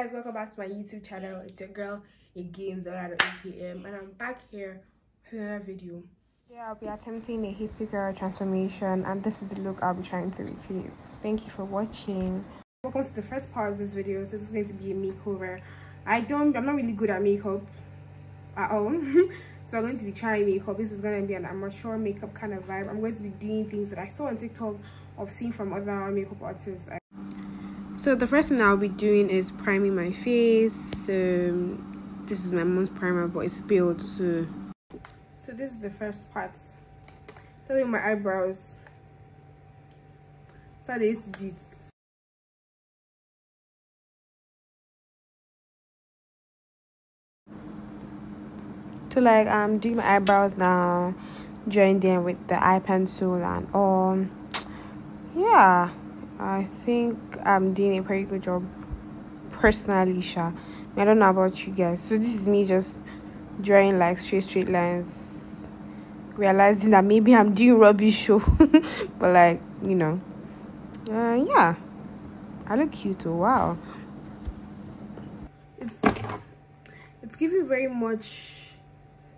guys, welcome back to my YouTube channel. It's your girl again, Zara AKM, and I'm back here with another video. Yeah, I'll be attempting a hippie girl transformation, and this is the look I'll be trying to recreate. Thank you for watching. Welcome to the first part of this video. So this is going to be a makeover. I'm not really good at makeup at all. So I'm going to be trying makeup. This is going to be an amateur makeup kind of vibe. I'm going to be doing things that I saw on TikTok of seeing from other makeup artists. So the first thing I'll be doing is priming my face. This is my mom's primer, but it's spilled. So this is the first part. Starting with my eyebrows. That's how they used to do it. So like I'm doing my eyebrows now, join them with the eye pencil and yeah, I think I'm doing a pretty good job personally, Sha. I don't know about you guys. So this is me just drawing like straight lines, realizing that maybe I'm doing rubbish show. But like, you know, yeah, I look cute too. Wow, it's giving very much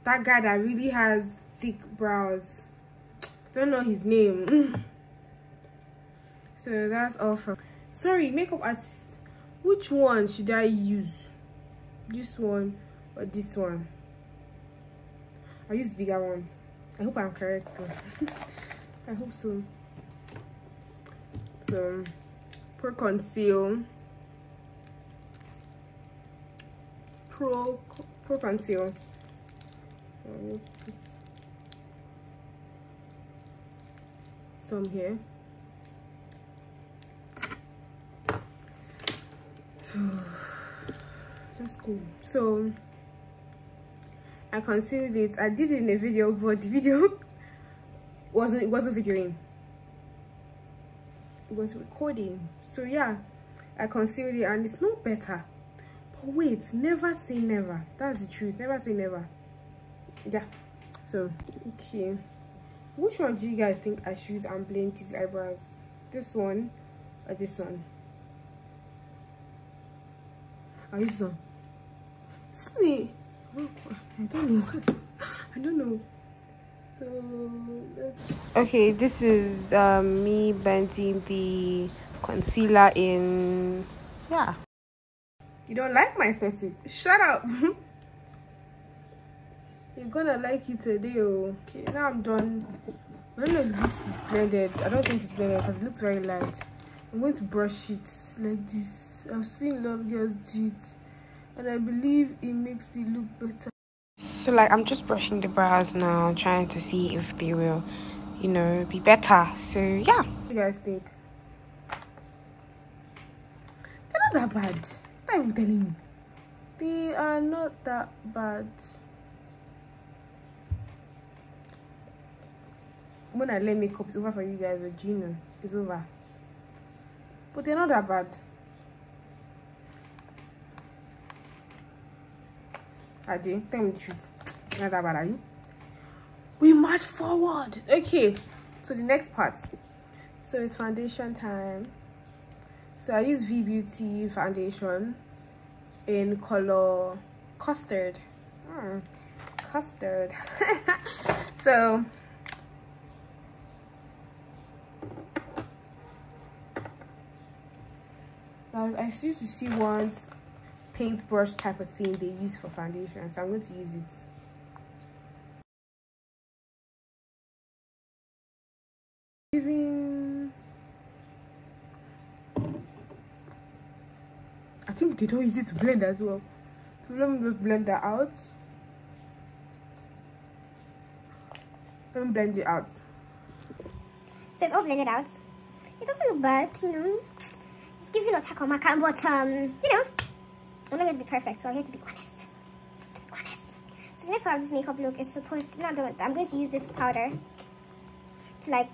that guy that really has thick brows. Don't know his name. So that's all from makeup artist. Which one should I use? This one or this one? I'll use the bigger one. I hope I'm correct though. I hope so. So Pro Conceal. Pro Conceal. Some here. That's cool. So I concealed it. I did it in a video, but the video wasn't videoing. It was recording. So yeah, I concealed it and it's not better. But wait, never say never. That's the truth. Never say never. Yeah. So okay. Which one do you guys think I should use and blend these eyebrows? This one or this one? Or this one? See, I don't know. I don't know. So okay, this is me blending the concealer in. Yeah. You don't like my aesthetic? Shut up. You're gonna like it today. Okay, now I'm done. I don't know if this is blended. I don't think it's blended because it looks very light. I'm going to brush it like this. I've seen Love Girls do it, and I believe it makes the look better. So like I'm just brushing the brows now, trying to see if they will, you know, be better. So yeah. What do you guys think? They're not that bad. I'm telling you. They are not that bad. When I let makeup, it's over for you guys, but you know, it's over. But they're not that bad. Are they? Tell me the truth. Not that bad, are you? We march forward. Okay, so the next part. So it's foundation time. So I use V Beauty foundation in color custard. Custard. So I used to see once paintbrush type of thing they use for foundation, so I'm going to use it. I think they don't use it to blend as well. So let me blend that out. Let me blend it out. So it's all blended out. It doesn't look bad, you know. It's giving a taco maca, but you know, I'm not going to be perfect, so I'm going to be honest. So the next part of this makeup look is supposed to, I'm going to use this powder to like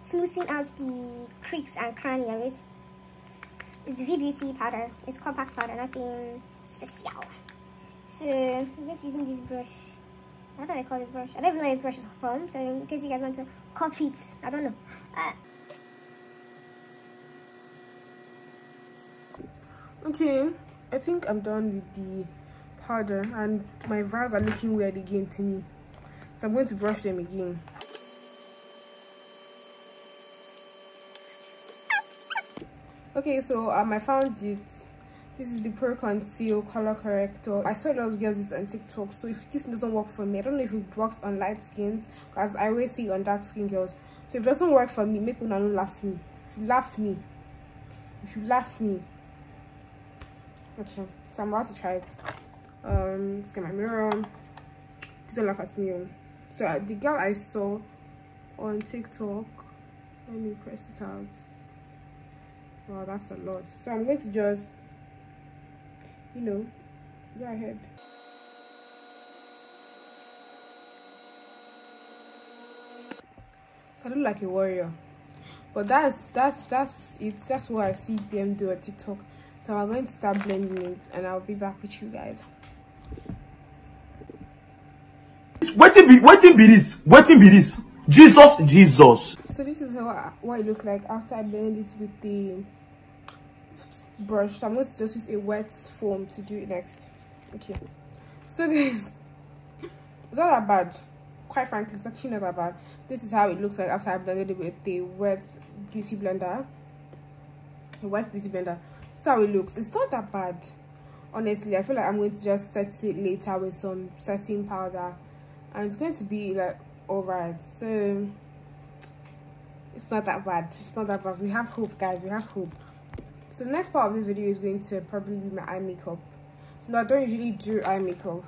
smoothen out the creaks and cranny of it. It's V Beauty powder. It's compact powder, nothing special. So I'm just using this brush. How do I call this brush? I don't even know if brush is from, so in case you guys want to copy it, I don't know. Okay, I think I'm done with the powder, and my brows are looking weird again to me, so I'm going to brush them again. Okay, so I found it. This is the Conceal color corrector. I saw a lot of girls use on TikTok, so if this doesn't work for me, I don't know if it works on light skins, because I always see it on dark skin girls. So if it doesn't work for me, make una no laugh me. If you laugh me, okay. So I'm about to try it. Let's get my mirror. Please don't laugh at me. So the girl I saw on TikTok, let me press it out. Wow, that's a lot. So I'm going to just, you know, go ahead. So I look like a warrior, but that's it. That's what I see them do on TikTok. So I'm going to start blending it, and I'll be back with you guys. What be this? Jesus. So this is what it looks like after I blend it with the brush. So I'm going to just use a wet foam to do it next. Okay, so guys, it's not that bad. Quite frankly, it's actually not that bad. This is how it looks like after I blended it with the wet beauty blender. A wet beauty blender. This is how it looks. It's not that bad, honestly. I feel like I'm going to just set it later with some setting powder, and it's going to be like alright. So it's not that bad. It's not that bad. We have hope, guys. We have hope. So the next part of this video is going to probably be my eye makeup. No, I don't usually do eye makeup.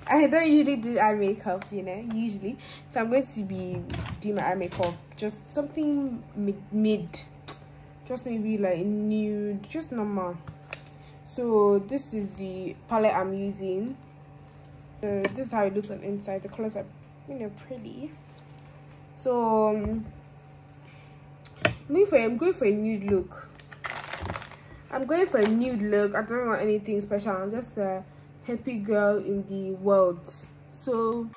I don't usually do eye makeup, you know, usually. So I'm going to be doing my eye makeup. Just something mid. Just maybe like nude, just normal. So this is the palette I'm using. So this is how it looks on the inside. The colors are, you know, pretty. So I'm going for a nude look. I don't want anything special. I'm just a hippie girl in the world. So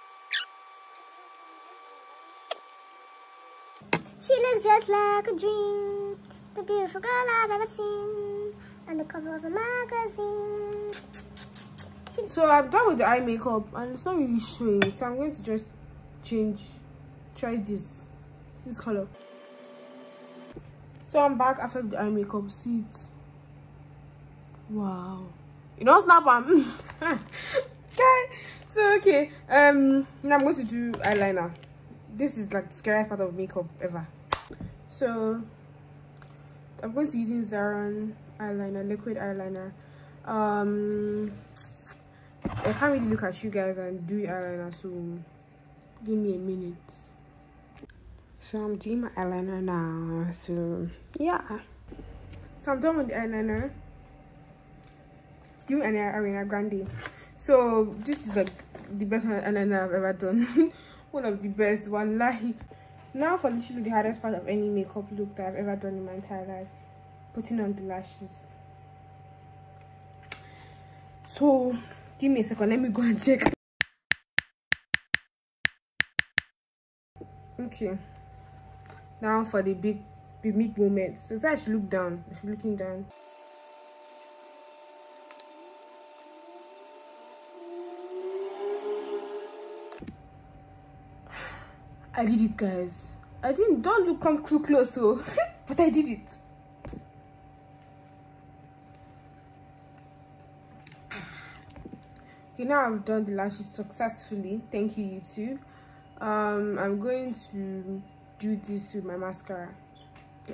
She looks just like a dream, the beautiful girl I've ever seen, and the cover of a magazine. So I'm done with the eye makeup, and it's not really showing. So I'm going to just try this color. So I'm back after the eye makeup. See it. Wow, you know, snap on. Okay, so okay, now I'm going to do eyeliner. This is like the scariest part of makeup ever. So I'm going to be using Zaron eyeliner, liquid eyeliner. I can't really look at you guys and do eyeliner, so give me a minute. So I'm doing my eyeliner now. So yeah, so I'm done with the eyeliner. Still an Ariana Grande. So this is like the best eyeliner I've ever done. One of the best, wallahi. Now for literally the hardest part of any makeup look that I've ever done in my entire life, putting on the lashes. So give me a second, let me go and check. Okay, now for the big moment. So I should look down. I should be looking down. I did it, guys. Don't too close, so but I did it. Okay, now I've done the lashes successfully. Thank you, YouTube. I'm going to do this with my mascara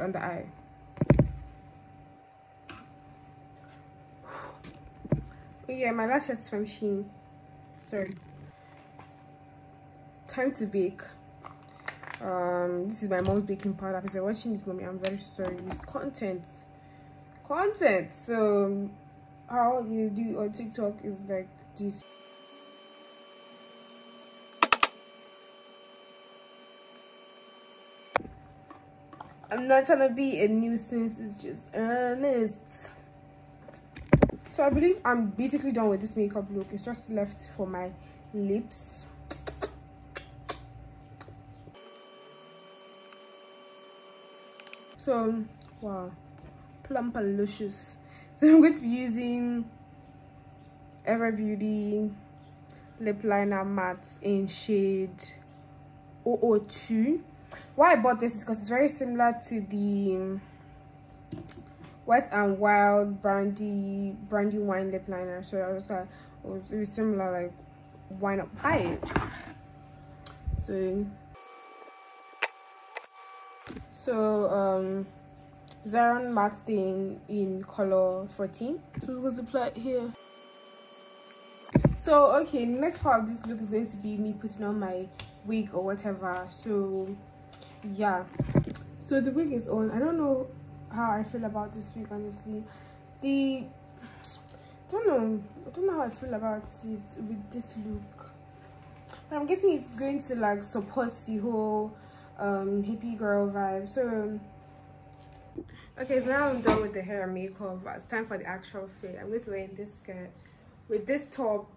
on the eye. Oh yeah, my lashes from Shein. Sorry. Time to bake. This is my mom's baking powder. If you're watching this, mommy, I'm very sorry. It's content. So how you do on TikTok is like this. I'm not trying to be a nuisance, it's just honest. So I believe I'm basically done with this makeup look. It's just left for my lips. So wow, plump and luscious. So I'm going to be using Ever Beauty lip liner matte in shade 002. Why I bought this is because it's very similar to the Wet and Wild brandy wine lip liner. So I was like, it was really similar, like, why not buy it? So Zaron matte stain in color 14. So we're going to apply it here. So okay, the next part of this look is going to be me putting on my wig or whatever. So yeah, so the wig is on. I don't know how I feel about this wig, honestly. I don't know how I feel about it with this look, but I'm guessing it's going to like support the whole hippie girl vibe. So okay, so now I'm done with the hair and makeup. It's time for the actual fit. I'm going to wear this skirt with this top,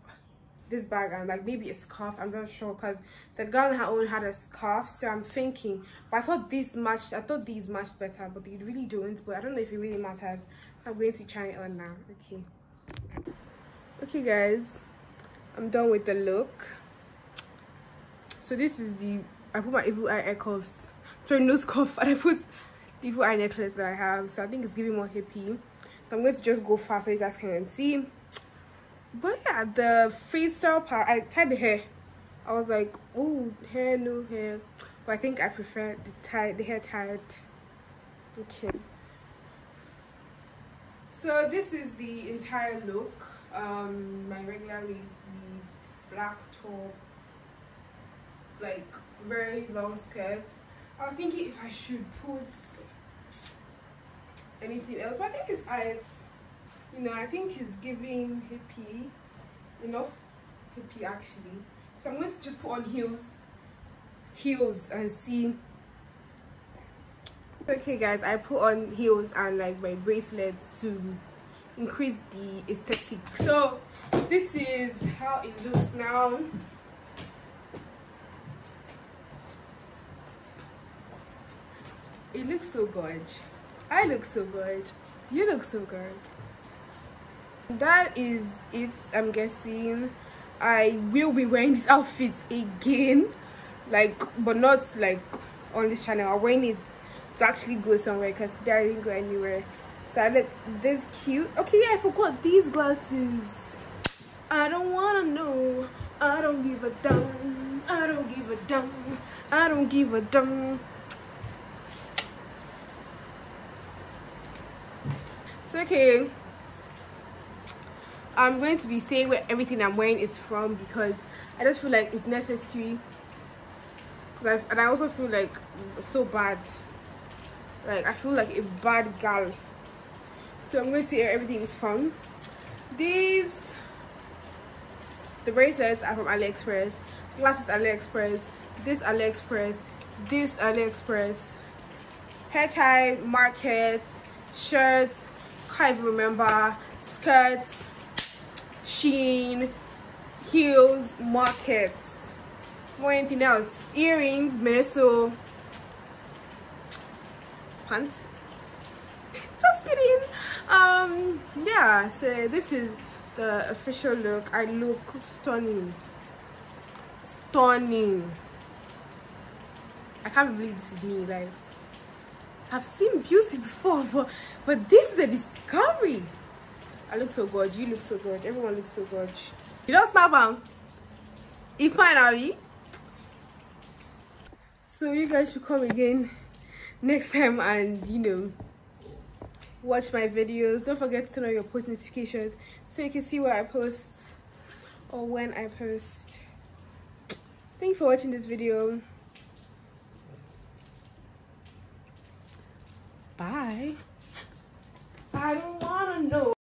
this bag, and like maybe a scarf. I'm not sure because the girl only had a scarf, so I'm thinking, but I thought these matched better, but they really don't. But I don't know if it really matters. I'm going to be trying it on now. Okay guys, I'm done with the look. So this is I put my evil eye cuffs, sorry, no scarf, and I put the evil eye necklace that I have, so I think it's giving more hippie. So I'm going to just go fast so you guys can see. But yeah, the freestyle part, I tied the hair. I was like, oh, hair, no hair. But I think I prefer the hair tied. Okay. So this is the entire look. My regular waist beads, black top, like very long skirt. I was thinking if I should put anything else, but I think it's alright. You know, I think it's giving hippie, enough hippie actually. So I'm going to just put on heels and see. Okay guys, I put on heels and like my bracelets to increase the aesthetic. So this is how it looks now. It looks so good. I look so good. You look so good. That is it. I'm guessing I will be wearing this outfit again, like, but not like on this channel. I'm wearing it to actually go somewhere because today I didn't go anywhere. So I look this cute. Okay, yeah, I forgot these glasses. I don't wanna know. I don't give a damn. I don't give a damn. I don't give a damn. So okay, I'm going to be saying where everything I'm wearing is from because I just feel like it's necessary. And I also feel like so bad. Like I feel like a bad girl. So I'm going to say where everything is from. The bracelets are from AliExpress. Glasses AliExpress. This AliExpress. This AliExpress. Hair tie Market. Shirts. Can't even remember. Skirts. Shein, heels, Markets. For anything else, earrings, Meso, pants. Just kidding. Yeah. So this is the official look. I look stunning. Stunning. I can't believe this is me. Like, I've seen beauty before, but this is a discovery. I look so good. You look so good. Everyone looks so good. You don't snap on. You fine, Abby. So you guys should come again next time and, you know, watch my videos. Don't forget to turn on your post notifications so you can see where I post or when I post. Thank you for watching this video. Bye. I don't wanna know.